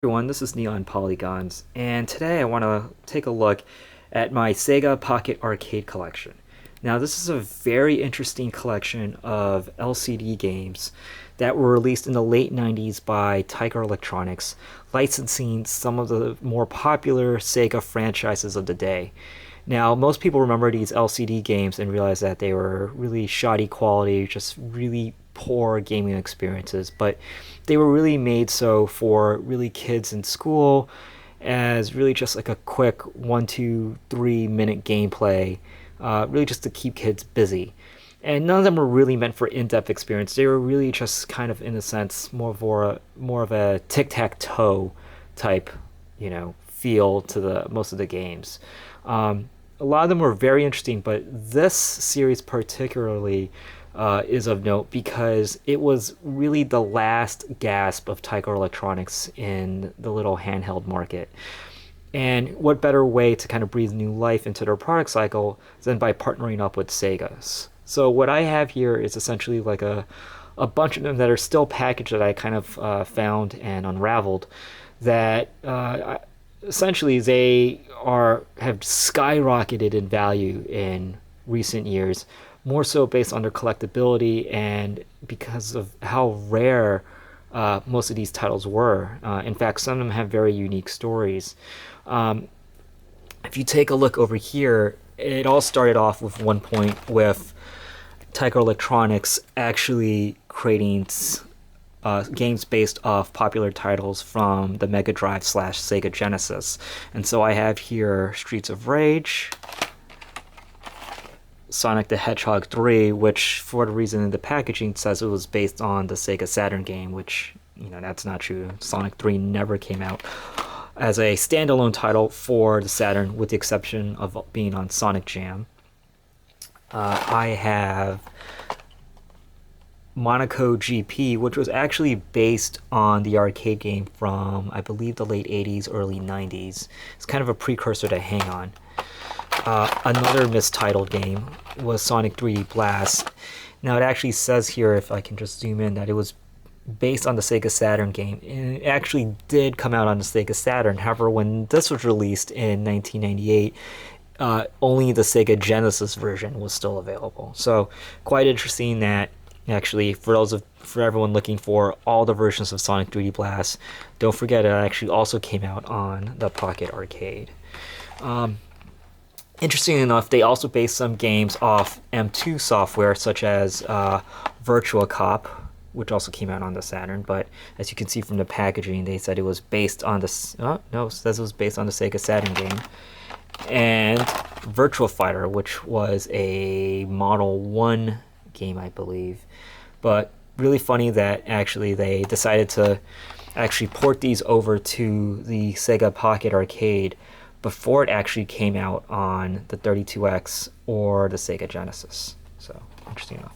Everyone, this is Neon Polygons, and today I want to take a look at my Sega Pocket Arcade collection. Now, this is a very interesting collection of LCD games that were released in the late 90s by Tiger Electronics, licensing some of the more popular Sega franchises of the day. Now, most people remember these LCD games and realize that they were really shoddy quality, just really poor gaming experiences, but they were really made so for really kids in school as really just like a quick 1, 2, 3 minute gameplay, really just to keep kids busy. And none of them were really meant for in-depth experience. They were really just kind of, in a sense, more of a tic-tac-toe type, feel to the most of the games. A lot of them were very interesting, but this series particularly is of note because it was really the last gasp of Tiger Electronics in the little handheld market. And what better way to kind of breathe new life into their product cycle than by partnering up with Sega's? So what I have here is essentially like a bunch of them that are still packaged that I kind of found and unraveled that essentially they have skyrocketed in value in recent years, more so based on their collectability and because of how rare most of these titles were. In fact, some of them have very unique stories. If you take a look over here, it all started off with one point with Tiger Electronics actually creating games based off popular titles from the Mega Drive / Sega Genesis. And so I have here Streets of Rage, Sonic the Hedgehog 3, which for the reason in the packaging says it was based on the Sega Saturn game, which, that's not true. Sonic 3 never came out as a standalone title for the Saturn, with the exception of being on Sonic Jam. I have Monaco GP, which was actually based on the arcade game from, I believe, the late 80s, early 90s. It's kind of a precursor to Hang On. Another mistitled game was Sonic 3D Blast. Now, it actually says here, if I can just zoom in, that it was based on the Sega Saturn game. And it actually did come out on the Sega Saturn. However, when this was released in 1998, only the Sega Genesis version was still available. So, quite interesting that actually, for everyone looking for all the versions of Sonic 3D Blast, don't forget it actually also came out on the Pocket Arcade. Interestingly enough, they also based some games off M2 software, such as Virtua Cop, which also came out on the Saturn. But as you can see from the packaging, they said it was based on the it says it was based on the Sega Saturn game. And Virtua Fighter, which was a Model 1 game, I believe. But really funny that actually they decided to actually port these over to the Sega Pocket Arcade before it actually came out on the 32X or the Sega Genesis. So, interesting enough.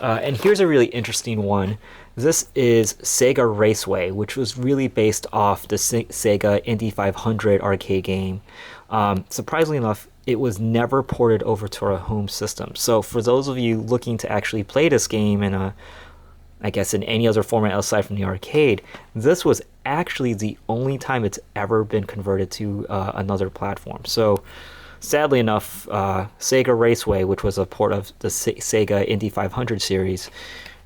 And here's a really interesting one. This is Sega Raceway, which was really based off the Sega Indy 500 arcade game. Surprisingly enough, it was never ported over to our home system. So for those of you looking to actually play this game in in any other format aside from the arcade, this was actually the only time it's ever been converted to another platform. So sadly enough, Sega Raceway, which was a port of the Sega Indy 500 series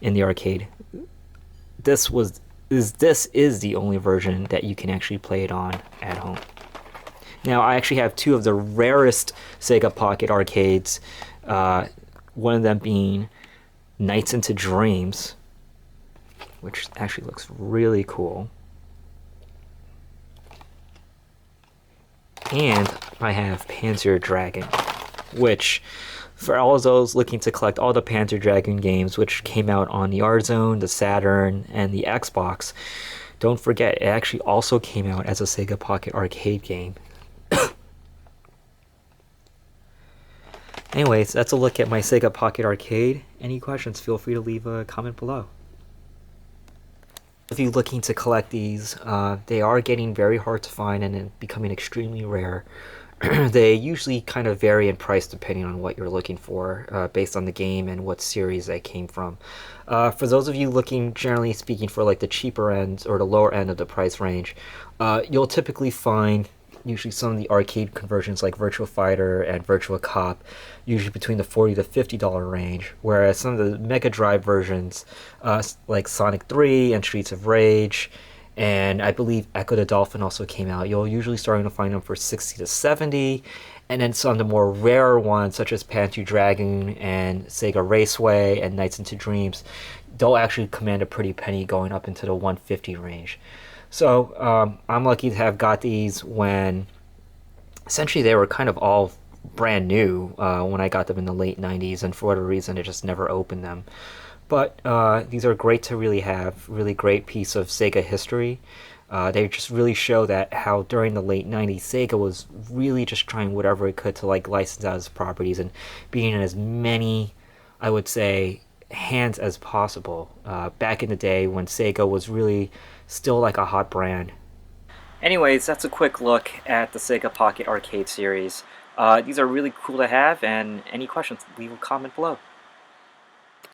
in the arcade, this is the only version that you can actually play it on at home. Now, I actually have two of the rarest Sega Pocket Arcades, one of them being Nights into Dreams, which actually looks really cool. And I have Pan-Seared Dragon, which, for all of those looking to collect all the Pan-Seared Dragon games, which came out on the R-Zone, the Saturn, and the Xbox, don't forget, it actually also came out as a Sega Pocket Arcade game. Anyways, that's a look at my Sega Pocket Arcade. Any questions, feel free to leave a comment below. If you're looking to collect these, they are getting very hard to find and becoming extremely rare. They usually kind of vary in price depending on what you're looking for, based on the game and what series they came from. For those of you looking, generally speaking, for like the cheaper end or the lower end of the price range, you'll typically find usually some of the arcade conversions like Virtua Fighter and Virtua Cop, usually between the $40 to $50 range. Whereas some of the Mega Drive versions, like Sonic 3 and Streets of Rage, and I believe Echo the Dolphin also came out. You'll usually starting to find them for 60 to 70, and then some of the more rarer ones such as Pan-Seared Dragon and Sega Raceway and Nights into Dreams, they'll actually command a pretty penny, going up into the 150 range. So I'm lucky to have got these when essentially they were kind of all brand new when I got them in the late 90s, and for whatever reason I just never opened them. But these are great to really have, really great piece of Sega history. They just really show that how during the late 90s Sega was really just trying whatever it could to like license out its properties and being in as many, I would say, hands as possible, back in the day when Sega was really still like a hot brand. Anyways, that's a quick look at the Sega Pocket Arcade series. These are really cool to have, and any questions, leave a comment below.